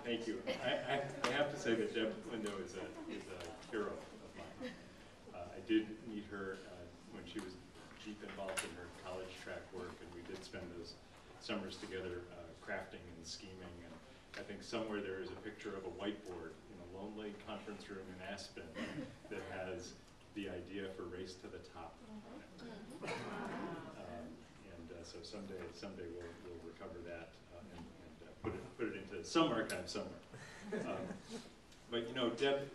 Thank you. I have to say that Deb Lindo is a hero of mine. I did meet her when she was deep involved in her college track work, and we did spend those summers together crafting and scheming. And I think somewhere there is a picture of a whiteboard in a lonely conference room in Aspen that has the idea for Race to the Top. So someday we'll recover that and put it into some archive somewhere. But you know, Deb,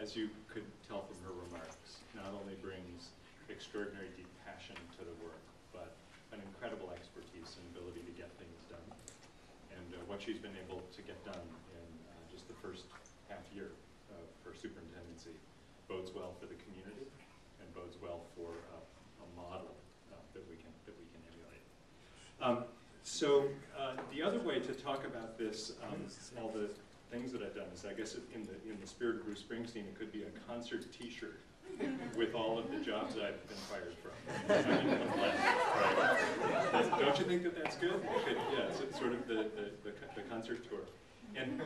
as you could tell from her remarks, not only brings extraordinary deep passion to the work, but an incredible expertise and ability to get things done. And what she's been able to get done in just the first half year of her superintendency bodes well for the community and bodes well for a model that we can emulate. So the other way to talk about this, all the things that I've done is, I guess in the spirit of Bruce Springsteen, it could be a concert T-shirt with all of the jobs I've been fired from. Right? Don't you think that that's good? Yeah, it's sort of the concert tour. And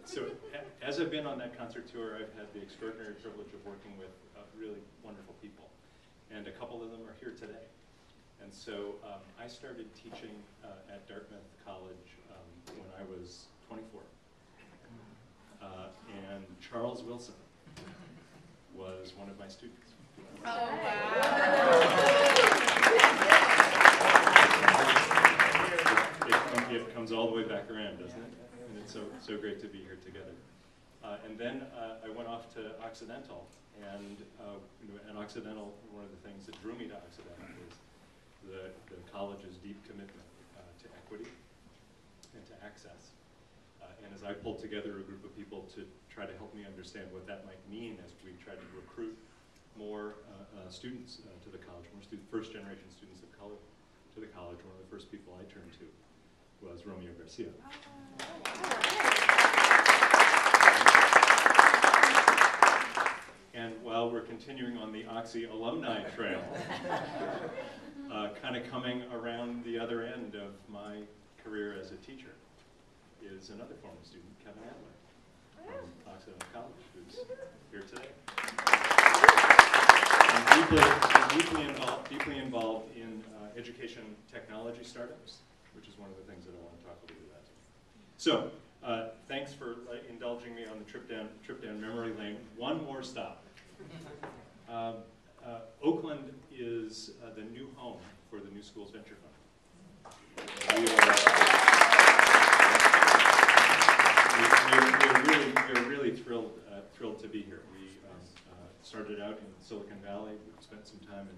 so as I've been on that concert tour, I've had the extraordinary privilege of working with really wonderful people. And a couple of them are here today. And so I started teaching at Dartmouth College when I was 24. And Charles Wilson was one of my students. Oh, wow. It comes all the way back around, doesn't it? And it's so great to be here together. And then I went off to Occidental. And at Occidental, one of the things that drew me to Occidental is the college's deep commitment to equity and to access. And as I pulled together a group of people to try to help me understand what that might mean as we tried to recruit more students to the college, more first-generation students of color to the college, one of the first people I turned to was Romeo Garcia. And while we're continuing on the Oxy alumni trail, kind of coming around the other end of my career as a teacher is another former student, Kevin Adler, from Occidental College, who's here today. And deeply involved in education technology startups, which is one of the things that I want to talk a little bit about. So, thanks for indulging me on the trip down memory lane. One more stop. Oakland is the new home for the New Schools Venture Fund. We're really thrilled to be here. We started out in Silicon Valley. We spent some time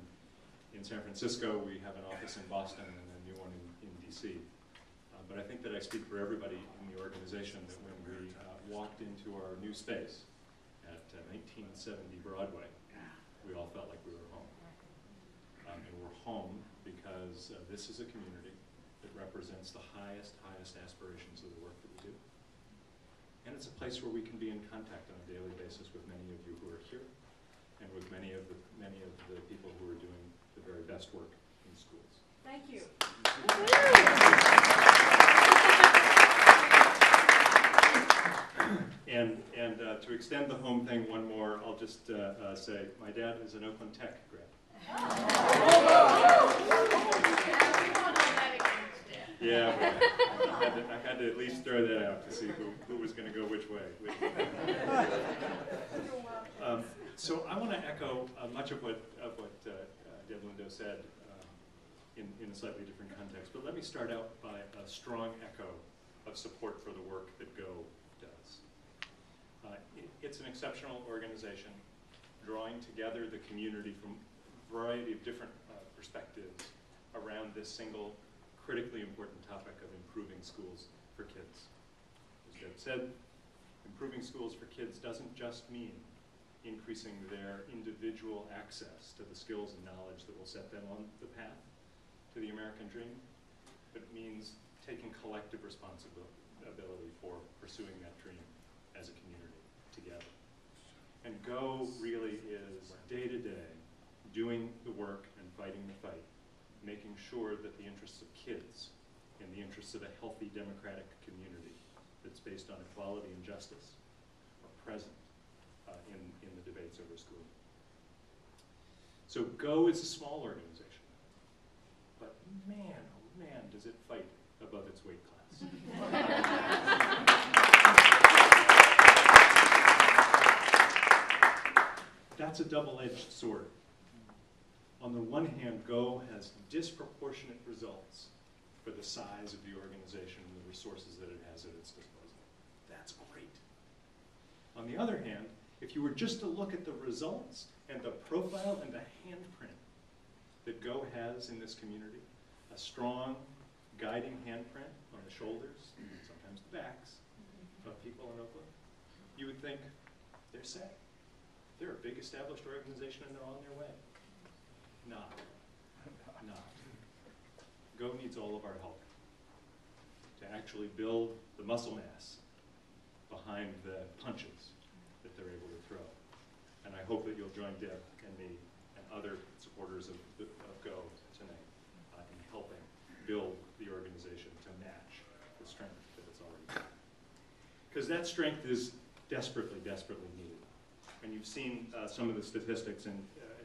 in San Francisco. We have an office in Boston and a new one in DC. But I think that I speak for everybody in the organization that when we walked into our new space at 1970 Broadway, we all felt like we were home. And we're home because this is a community that represents the highest aspirations of the work that we do. And it's a place where we can be in contact on a daily basis with many of you who are here and with many of the people who are doing the very best work in schools. Thank you. And to extend the home thing one more, I'll just say my dad is an Oakland Tech grad. Yeah, I had to at least throw that out to see who was going to go which way. So I want to echo much of what Deb Lindo said in a slightly different context, but let me start out by a strong echo of support for the work that Go does. It's an exceptional organization drawing together the community from a variety of different perspectives around this single critically important topic of improving schools for kids. As Deb said, improving schools for kids doesn't just mean increasing their individual access to the skills and knowledge that will set them on the path to the American dream, but it means taking collective responsibility for pursuing that dream as a community together. And Go really is day to day doing the work and fighting the fight, making sure that the interests of kids and the interests of a healthy democratic community that's based on equality and justice are present in the debates over school. So GO is a small organization, but man, oh man, does it fight above its weight class. That's a double-edged sword. On the one hand, GO has disproportionate results for the size of the organization and the resources that it has at its disposal. That's great. On the other hand, if you were just to look at the results and the profile and the handprint that GO has in this community, a strong guiding handprint on the shoulders, sometimes the backs, of people in Oakland, you would think they're set. They're a big established organization and they're on their way. Not. GO needs all of our help to actually build the muscle mass behind the punches that they're able to throw. And I hope that you'll join Deb and me and other supporters of GO tonight in helping build the organization to match the strength that it's already got. Because that strength is desperately, desperately needed. And you've seen some of the statistics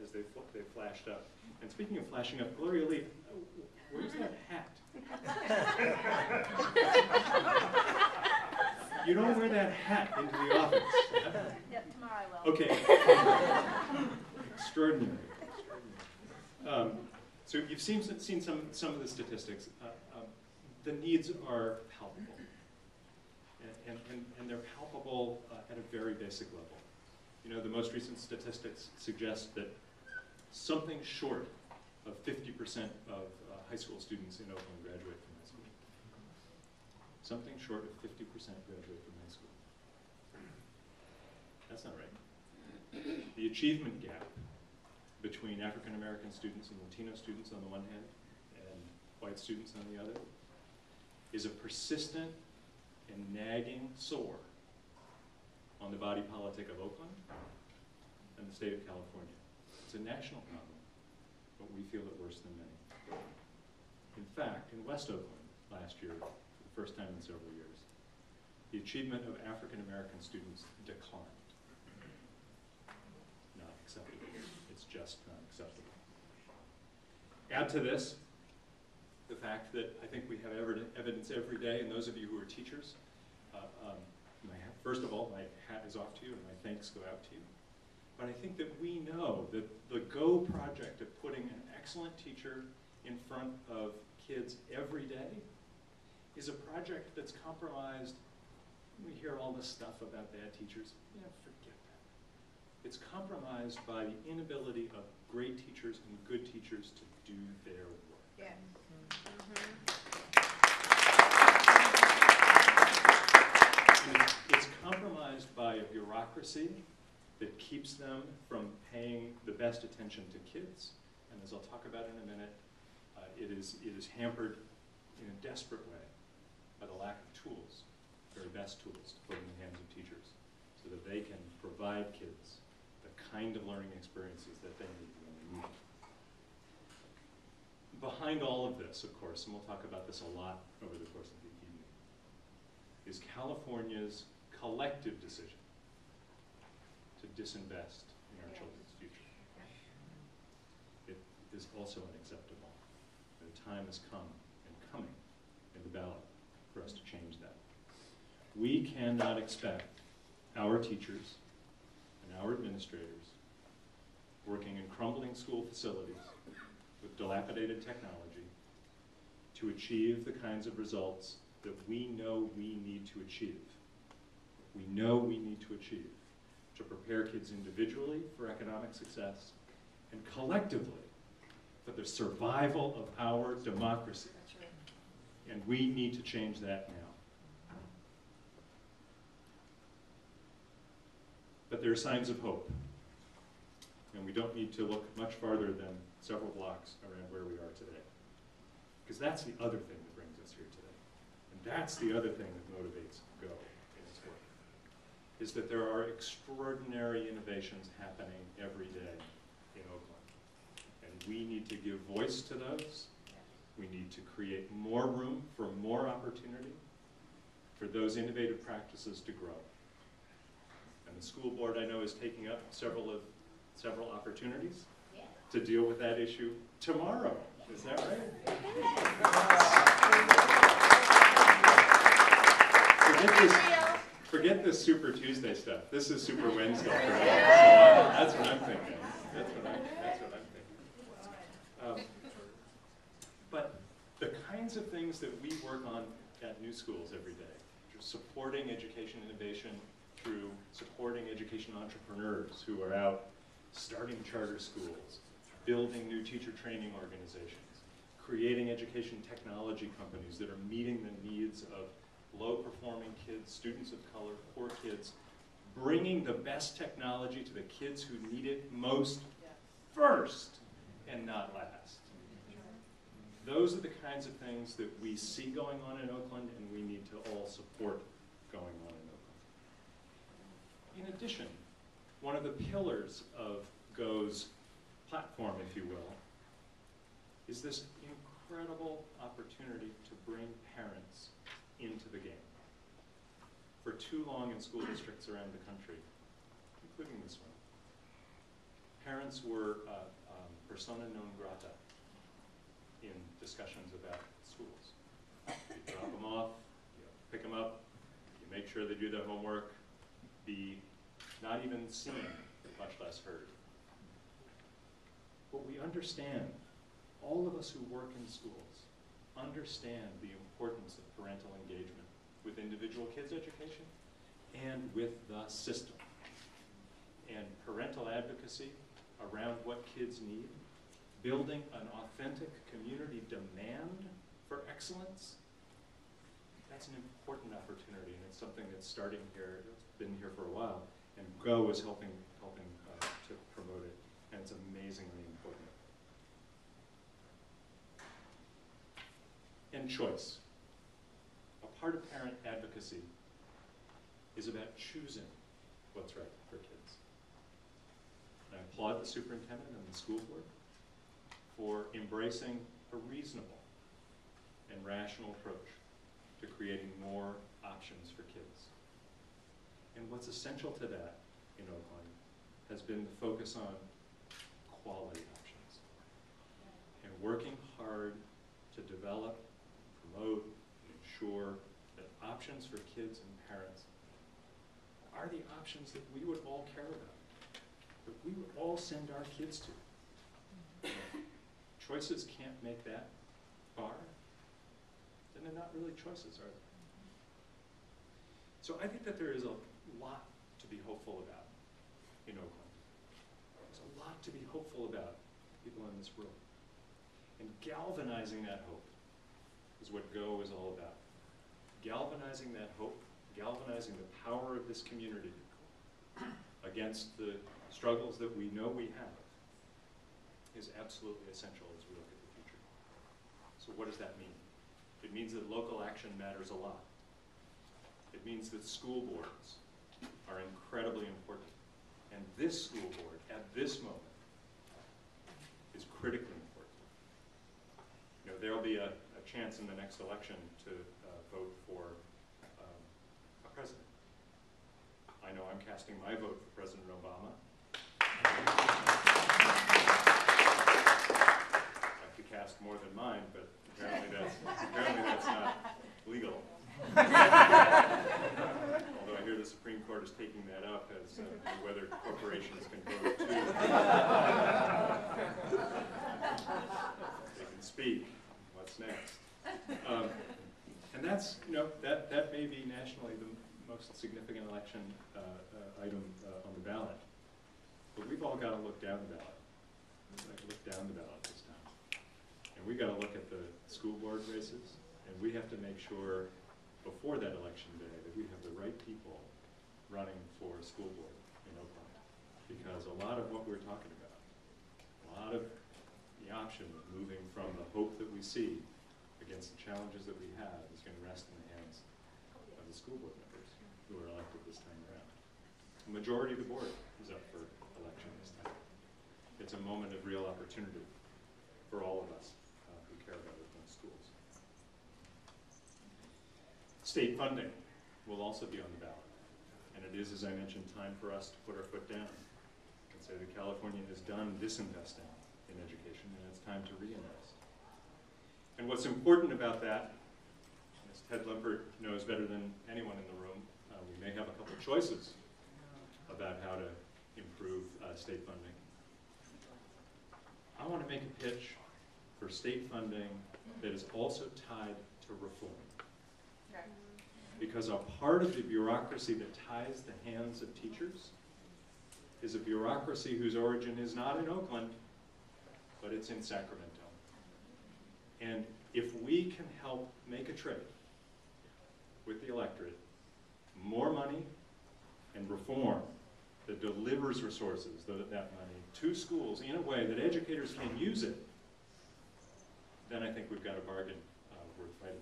as they've flashed up. And speaking of flashing up, Gloria Lee, where's that hat? You don't wear that hat into the office. Yep, tomorrow I will. Okay. Extraordinary. So you've seen some of the statistics. The needs are palpable. And they're palpable at a very basic level. You know, the most recent statistics suggest that something short of 50% of high school students in Oakland graduate from high school. Something short of 50% graduate from high school. That's not right. The achievement gap between African American students and Latino students on the one hand and white students on the other is a persistent and nagging sore on the body politic of Oakland and the state of California. It's a national problem, but we feel it worse than many. In fact, in West Oakland last year, for the first time in several years, the achievement of African American students declined. Not acceptable. It's just not acceptable. Add to this the fact that I think we have evidence every day, and those of you who are teachers, first of all, my hat is off to you and my thanks go out to you. But I think that we know that the GO project of putting an excellent teacher in front of kids every day is a project that's compromised. We hear all this stuff about bad teachers. Yeah, forget that. It's compromised by the inability of great teachers and good teachers to do their work. Yeah. It's compromised by a bureaucracy that keeps them from paying the best attention to kids. And as I'll talk about in a minute, it is hampered in a desperate way by the lack of tools, very best tools to put in the hands of teachers so that they can provide kids the kind of learning experiences that they need when they need them. Behind all of this, of course, and we'll talk about this a lot over the course of the evening, is California's collective decision to disinvest in our children's future. It is also unacceptable. The time has come and coming in the ballot for us to change that. We cannot expect our teachers and our administrators working in crumbling school facilities with dilapidated technology to achieve the kinds of results that we know we need to achieve. We know we need to achieve to prepare kids individually for economic success and collectively for the survival of our democracy. That's right. And we need to change that now. But there are signs of hope. And we don't need to look much farther than several blocks around where we are today. Because that's the other thing that brings us here today. And that's the other thing that motivates GO in its work, is that there are extraordinary innovations happening every day in Oakland. And we need to give voice to those. We need to create more room for more opportunity. for those innovative practices to grow. And the school board, I know, is taking up several opportunities to deal with that issue tomorrow. Is that right? Forget this Super Tuesday stuff. This is Super Wednesday for me. So that's what I'm thinking. That's what I'm thinking. But the kinds of things that we work on at New Schools every day, supporting education innovation through supporting education entrepreneurs who are out starting charter schools, building new teacher training organizations, creating education technology companies that are meeting the needs of low-performing kids, students of color, poor kids, bringing the best technology to the kids who need it most first and not last. Those are the kinds of things that we see going on in Oakland, and we need to all support going on in Oakland. In addition, one of the pillars of GO's platform, if you will, is this incredible opportunity to bring parents into the game. For too long in school districts around the country, including this one, parents were persona non grata in discussions about schools. You drop them off, you pick them up, you make sure they do their homework, be not even seen, much less heard. But we understand, all of us who work in schools understand the importance of parental engagement with individual kids' education and with the system. And parental advocacy around what kids need, building an authentic community demand for excellence, that's an important opportunity, and it's something that's starting here, it's been here for a while, and GO is helping to promote it, and it's amazingly important. And choice. A part of parent advocacy is about choosing what's right for kids. And I applaud the superintendent and the school board for embracing a reasonable and rational approach to creating more options for kids. And what's essential to that in Oakland has been the focus on quality options and working hard to develop, promote, and ensure that options for kids and parents are the options that we would all care about, that we would all send our kids to. Choices can't make that bar, then they're not really choices, are they? So I think that there is a lot to be hopeful about in Oakland. There's a lot to be hopeful about, people in this room. And galvanizing that hope is what GO is all about. Galvanizing that hope, galvanizing the power of this community against the struggles that we know we have is absolutely essential as we look at the future. So what does that mean? It means that local action matters a lot. It means that school boards are incredibly important. And this school board, at this moment, is critically important. You know, there'll be a chance in the next election to vote for a president. I know I'm casting my vote for President Obama. I could cast more than mine, but apparently that's not legal. Although I hear the Supreme Court is taking that up as whether corporations can vote too. They can speak. What's next? And that's, you know, that may be nationally the most significant election item on the ballot. But we've all got to look down the ballot. We've got to look down the ballot this time. And we've got to look at the school board races, and we have to make sure before that election day that we have the right people running for school board in Oakland. Because a lot of what we're talking about, a lot of the option of moving from the hope that we see against the challenges that we have is going to rest in the hands of the school board members who are elected this time around. The majority of the board is up for election this time. It's a moment of real opportunity for all of us who care about Oakland schools. State funding. will also be on the ballot. And it is, as I mentioned, time for us to put our foot down and say that California is done disinvesting in education, and it's time to reinvest. And what's important about that, as Ted Lempert knows better than anyone in the room, we may have a couple choices about how to improve state funding. I want to make a pitch for state funding that is also tied to reform. Because a part of the bureaucracy that ties the hands of teachers is a bureaucracy whose origin is not in Oakland, but it's in Sacramento. And if we can help make a trade with the electorate, more money and reform that delivers resources, that money, to schools in a way that educators can use it, then I think we've got a bargain worth fighting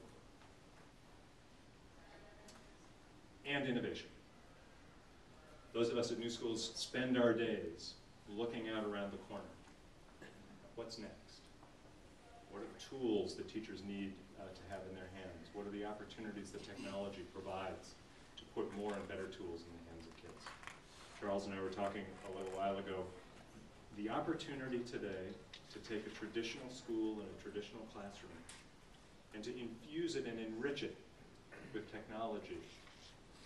for. And innovation. Those of us at New Schools spend our days looking out around the corner. What's next? What are the tools that teachers need to have in their hands? What are the opportunities that technology provides to put more and better tools in the hands of kids? Charles and I were talking a little while ago. The opportunity today to take a traditional school and a traditional classroom and to infuse it and enrich it with technology.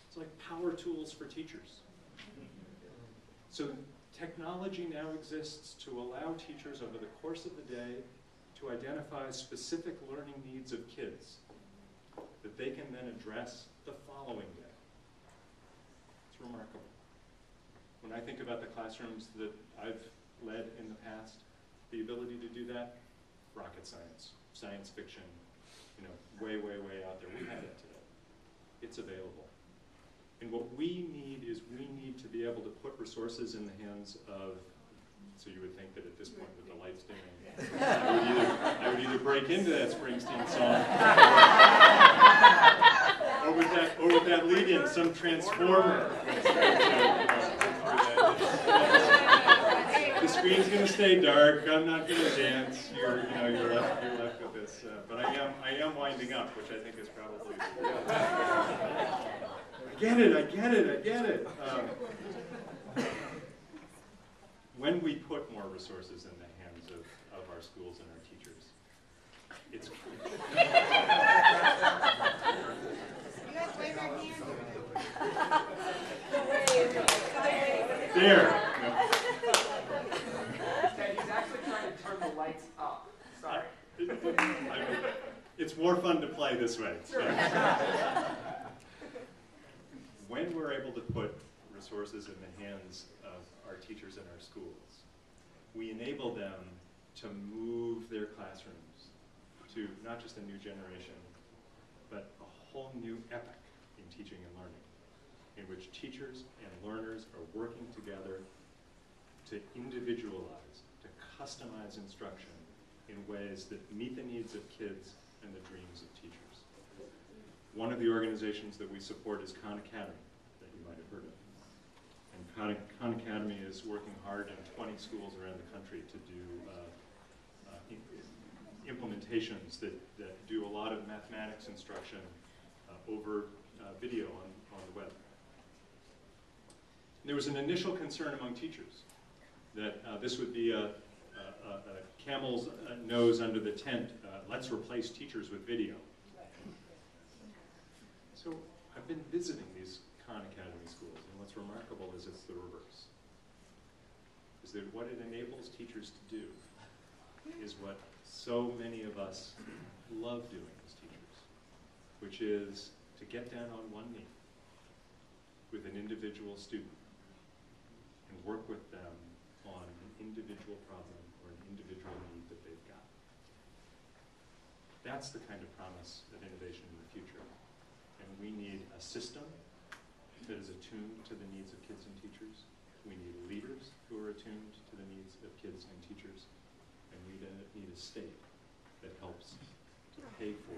It's like power tools for teachers. So technology now exists to allow teachers over the course of the day to identify specific learning needs of kids that they can then address the following day. It's remarkable. When I think about the classrooms that I've led in the past, the ability to do that, rocket science, science fiction, way, way, way out there. We have it today. It's available. And what we need is we need to be able to put resources in the hands of, so you would think that at this point with the lights dimming, I would either break into that Springsteen song, or with that lead-in, some transformer. The screen's going to stay dark. I'm not going to dance. You're left with this. But I am winding up, which I think is probably. I get it. When we put more resources in the hands of our schools and our teachers, it's. You guys wave your hand. There. He's actually trying to turn the lights up. Sorry. It's more fun to play this way. Sure. When we're able to put resources in the hands of our teachers in our schools, we enable them to move their classrooms to not just a new generation, but a whole new epoch in teaching and learning, in which teachers and learners are working together to individualize, to customize instruction in ways that meet the needs of kids and the dreams of teachers. One of the organizations that we support is Khan Academy, that you might have heard of. And Khan Academy is working hard in 20 schools around the country to do implementations that do a lot of mathematics instruction over video on the web. There was an initial concern among teachers that this would be a camel's nose under the tent. Let's replace teachers with video. So I've been visiting these Khan Academy schools, and what's remarkable is it's the reverse. Is that what it enables teachers to do is what so many of us love doing as teachers, which is to get down on one knee with an individual student and work with them on an individual problem or an individual need that they've got. That's the kind of promise of innovation in the future. And we need a system that is attuned to the needs of kids and teachers. We need leaders who are attuned to the needs of kids and teachers. And we need a state that helps to pay for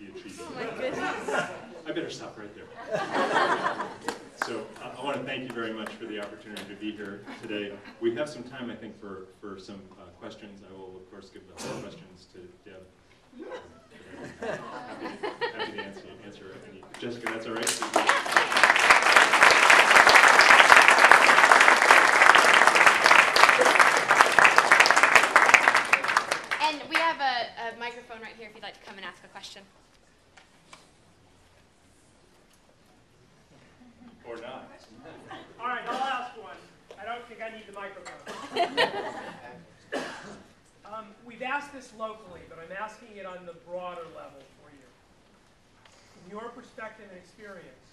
the achievement. Oh my goodness. I better stop right there. So I want to thank you very much for the opportunity to be here today. We have some time, I think, for some questions. I will, of course, give the whole questions to Deb. Happy to answer any. Jessica, that's all right? we have a microphone right here if you'd like to come and ask a question. Or not. All right, I'll ask one. I don't think I need the microphone. We've asked this locally, but I'm asking it on the broader level for you. From your perspective and experience,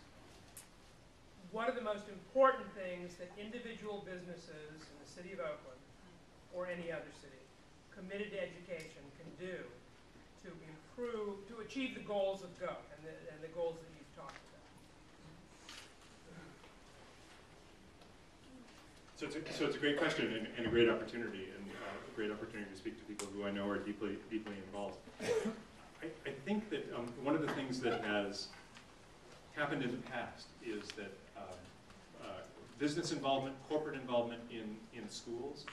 what are the most important things that individual businesses in the city of Oakland, or any other city, committed to education can do to improve, to achieve the goals of GO and the goals that you've talked about? So it's a great question and a great opportunity, and a great opportunity to speak to people who I know are deeply involved. I think that one of the things that has happened in the past is that business involvement, corporate involvement in schools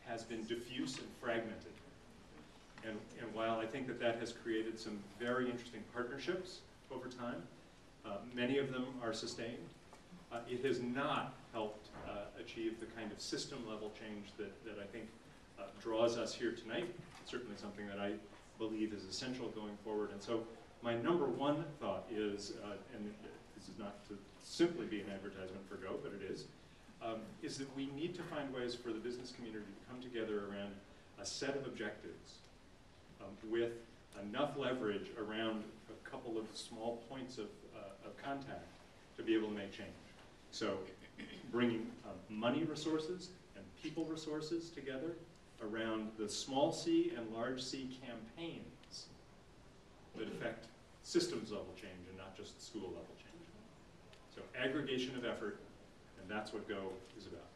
has been diffuse and fragmented. And while I think that has created some very interesting partnerships over time, many of them are sustained, it has not helped achieve the kind of system-level change that I think draws us here tonight. It's certainly something that I believe is essential going forward. And so my number one thought is, and this is not to simply be an advertisement for GO, but it is that we need to find ways for the business community to come together around a set of objectives with enough leverage around a couple of small points of contact to be able to make change. So bringing money resources and people resources together around the small C and large C campaigns that affect systems level change and not just school level change. So aggregation of effort, and that's what GO is about.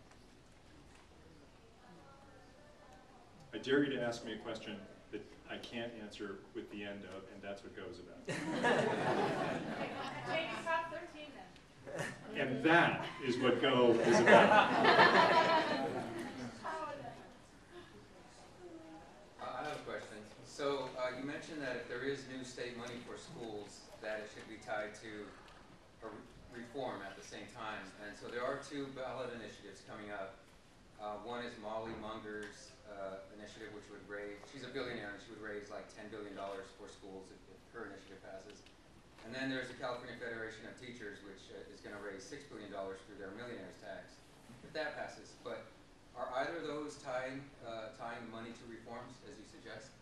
I dare you to ask me a question that I can't answer with the end of, and that's what GO is about. Take us top 13 then. And that is what GO is about. I have a question. So you mentioned that if there is new state money for schools, that it should be tied to a reform at the same time. And so there are two ballot initiatives coming up. One is Molly Munger's initiative, which would raise, she's a billionaire, and she would raise like $10 billion for schools if her initiative passes. And then there's the California Federation of Teachers, which is going to raise $6 billion through their millionaire's tax, if that passes. But are either of those tying money to reforms, as you suggest?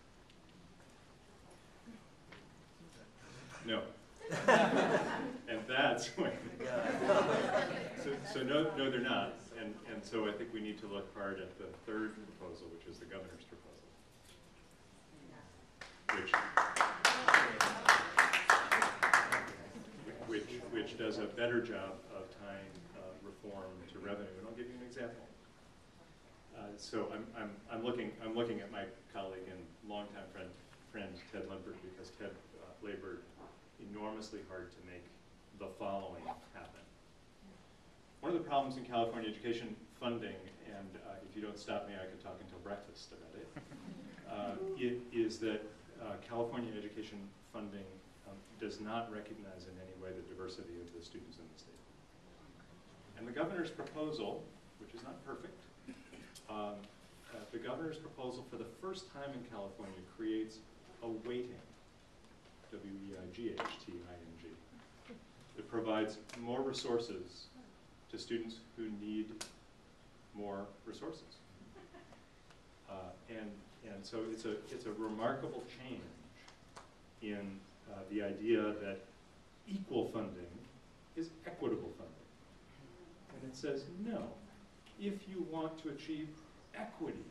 No. And that's when. So no, they're not. And so I think we need to look hard at the third proposal, which is the governor's proposal, which does a better job of tying reform to revenue. And I'll give you an example. So I'm looking at my colleague and longtime friend Ted Limpert, because Ted labored enormously hard to make the following happen. One of the problems in California education funding, and if you don't stop me, I could talk until breakfast about it, is that California education funding does not recognize in any way the diversity of the students in the state. And the governor's proposal, which is not perfect, the governor's proposal for the first time in California creates a weighting, W-E-I-G-H-T-I-N-G, that provides more resources to students who need more resources. And so it's a remarkable change in the idea that equal funding is equitable funding. And it says, no, if you want to achieve equity,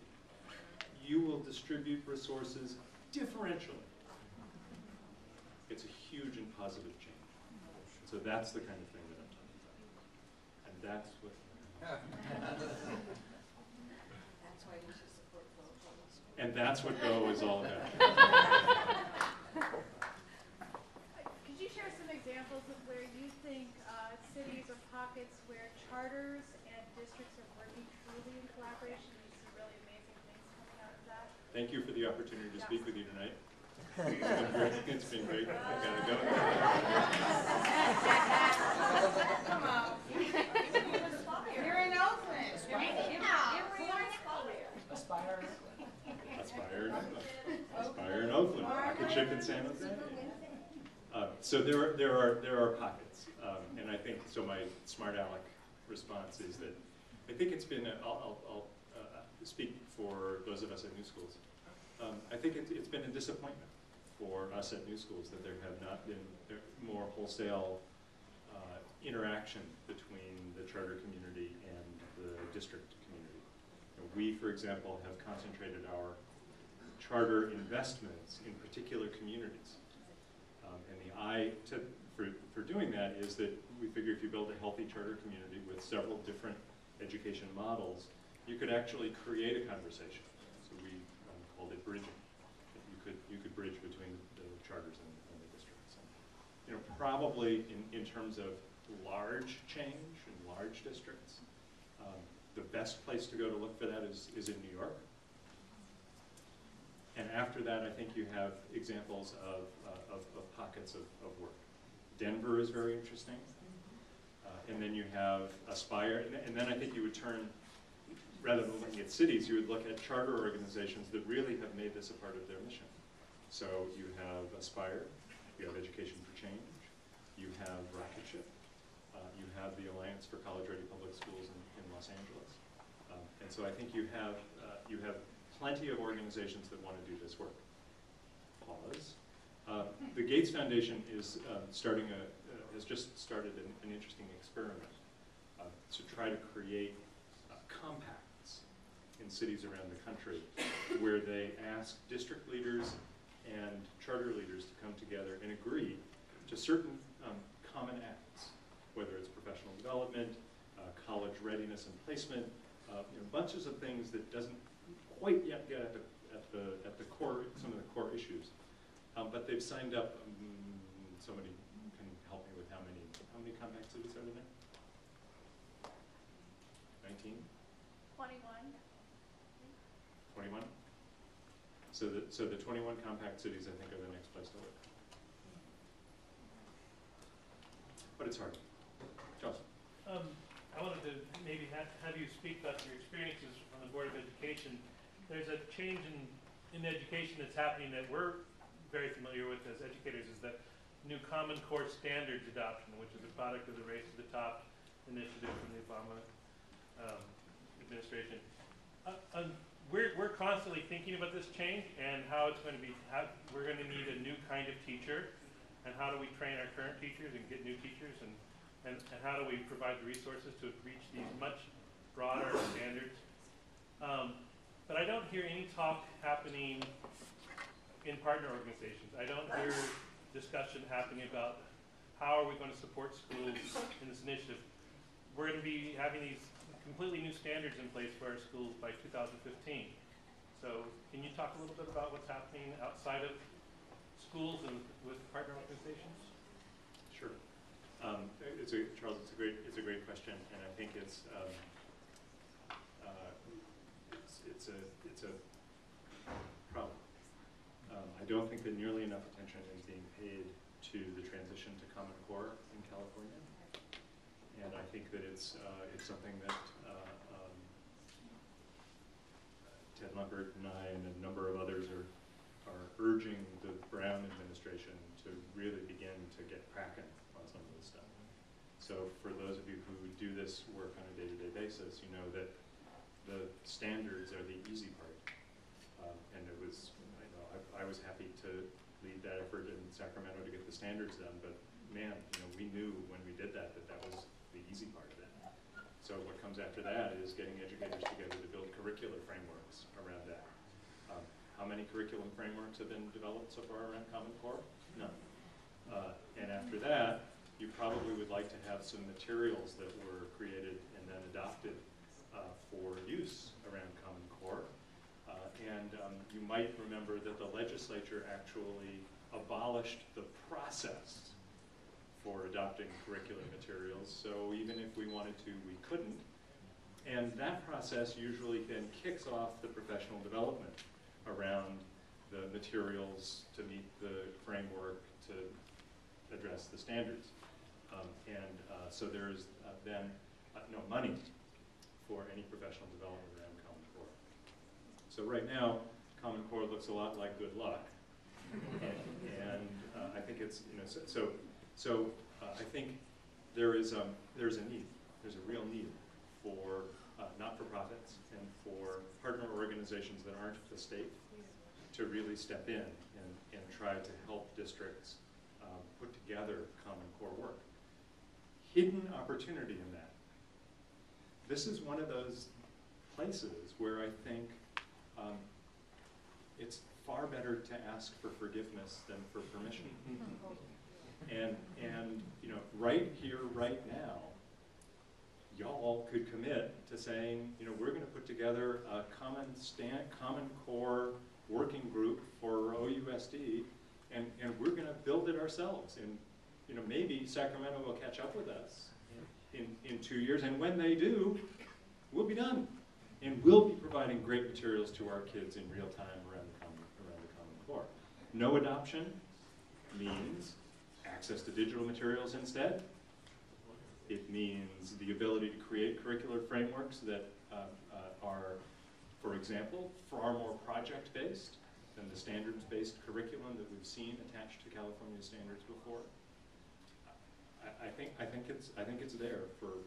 you will distribute resources differentially. It's a huge and positive change. So that's the kind of thing that I'm talking about. And that's what... That's why we should support GO. And that's what GO is all about. Could you share some examples of where you think cities or pockets where charters and districts are working truly in collaboration and you see really amazing things coming out of that? Thank you for the opportunity to speak with you tonight. It's been great. I gotta go. Come on. You're in Oakland. You're in Aspire. Aspired. internship in San Jose. So there are pockets, and I think so. My smart aleck response is that I think it's been. I'll speak for those of us at New Schools. I think it's been a disappointment for us at New Schools that there have not been more wholesale interaction between the charter community and the district community. We, for example, have concentrated our charter investments in particular communities. And the eye for doing that is that we figure if you build a healthy charter community with several different education models, you could actually create a conversation. So we called it bridging. You could bridge between the charters and the districts. And, probably in terms of large change in large districts, the best place to go to look for that is in New York. And after that, I think you have examples of pockets of work. Denver is very interesting. And then you have Aspire. And then I think you would turn, rather than looking at cities, you would look at charter organizations that really have made this a part of their mission. So you have Aspire, you have Education for Change, you have Rocketship, you have the Alliance for College-Ready Public Schools in Los Angeles. And so I think you have plenty of organizations that want to do this work. Pause. The Gates Foundation is has just started an interesting experiment to try to create compacts in cities around the country where they ask district leaders and charter leaders to come together and agree to certain common acts, whether it's professional development, college readiness and placement, bunches of things that doesn't quite yet get at the core, some of the core issues. But they've signed up. Somebody can help me with how many compact cities are there? 19? 21. 21? So the 21 compact cities, I think, are the next place to look. But it's hard. Charles? I wanted to maybe have you speak about your experiences on the Board of Education. There's a change in education that's happening that we're very familiar with as educators, is that new Common Core standards adoption, which is a product of the Race to the Top initiative from the Obama administration. We're constantly thinking about this change and how it's going to be, we're going to need a new kind of teacher, and how do we train our current teachers and get new teachers, and how do we provide the resources to reach these much broader standards. But I don't hear any talk happening in partner organizations. I don't hear discussion happening about how are we going to support schools in this initiative. We're going to be having these completely new standards in place for our schools by 2015. So can you talk a little bit about what's happening outside of schools and with partner organizations? Sure. Charles, it's a great question, and I think it's a problem. I don't think that nearly enough attention is being paid to the transition to Common Core in California, and I think that it's something that Ted Lumpert and I and a number of others are urging the Brown administration to really begin to get cracking on some of this stuff. So for those of you who do this work on a day-to-day basis, you know that the standards are the easy part. And it was, I was happy to lead that effort in Sacramento to get the standards done, but man, we knew when we did that was the easy part of it. So what comes after that is getting educators together to build curricular frameworks around that. How many curriculum frameworks have been developed so far around Common Core? None. And after that, you probably would like to have some materials that were created and then adopted for use around Common Core. And you might remember that the legislature actually abolished the process for adopting curricular materials. So even if we wanted to, we couldn't. And that process usually then kicks off the professional development around the materials to meet the framework to address the standards. So there is then no money for any professional development around Common Core. So right now, Common Core looks a lot like good luck. And I think it's, you know, I think there's a need, there's a real need for not-for-profits and for partner organizations that aren't the state to really step in and try to help districts put together Common Core work. Hidden opportunity in that. This is one of those places where I think it's far better to ask for forgiveness than for permission. And you know, right here, right now, y'all could commit to saying, you know, we're going to put together a common core working group for OUSD, and we're going to build it ourselves. And you know, maybe Sacramento will catch up with us in 2 years, and when they do, we'll be done. And we'll be providing great materials to our kids in real time around the Common Core. No adoption means access to digital materials instead. It means the ability to create curricular frameworks that are, for example, far more project-based than the standards-based curriculum that we've seen attached to California standards before. I think it's there for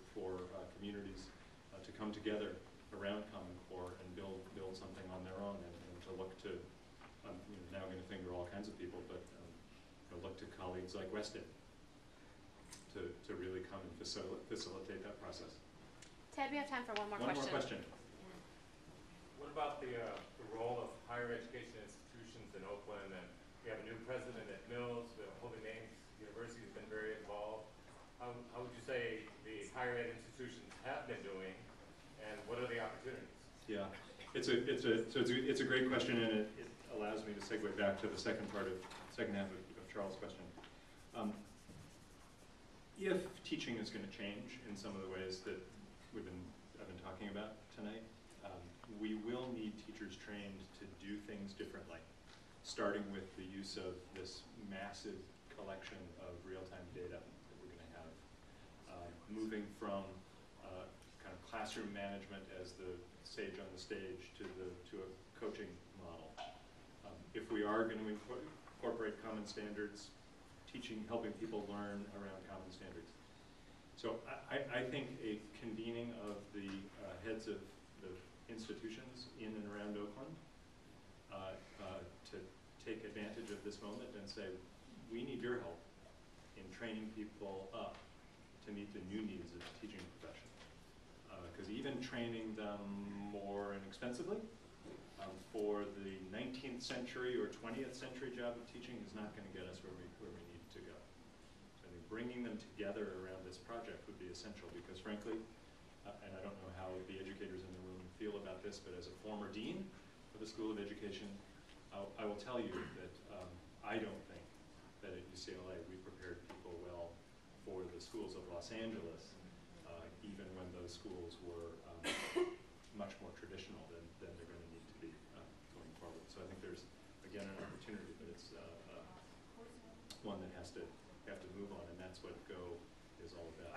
communities to come together around Common Core and build something on their own, and to look to, you know, now I'm going to finger all kinds of people, but to look to colleagues like Weston to really come and facilitate that process. Ted, we have time for one more question. One more question. What about the role of higher education institutions in Oakland? And we have a new president at Mills. The Holy Names University has been very involved. How would you say the higher ed institutions have been doing, and what are the opportunities? Yeah, it's a great question, and it allows me to segue back to the second half of Charles' question. If teaching is going to change in some of the ways that I've been talking about tonight, we will need teachers trained to do things differently, starting with the use of this massive collection of real-time data that we're going to have, moving from kind of classroom management as the sage on the stage to a coaching model. If we are going to incorporate common standards, helping people learn around common standards. So I think a convening of the heads of the institutions in and around Oakland to take advantage of this moment and say, we need your help in training people up to meet the new needs of the teaching profession. Because even training them more inexpensively for the 19th century or 20th century job of teaching is not going to get us where we need to go. So I think bringing them together around this project would be essential, because frankly, and I don't know how the educators in the room feel about this, but as a former dean of the School of Education, I will tell you that I don't think that at UCLA we prepared people well for the schools of Los Angeles, even when those schools were much more traditional than they're going to need to be going forward. So I think there's, again, an opportunity, but it's one that have to move on, and that's what GO is all about.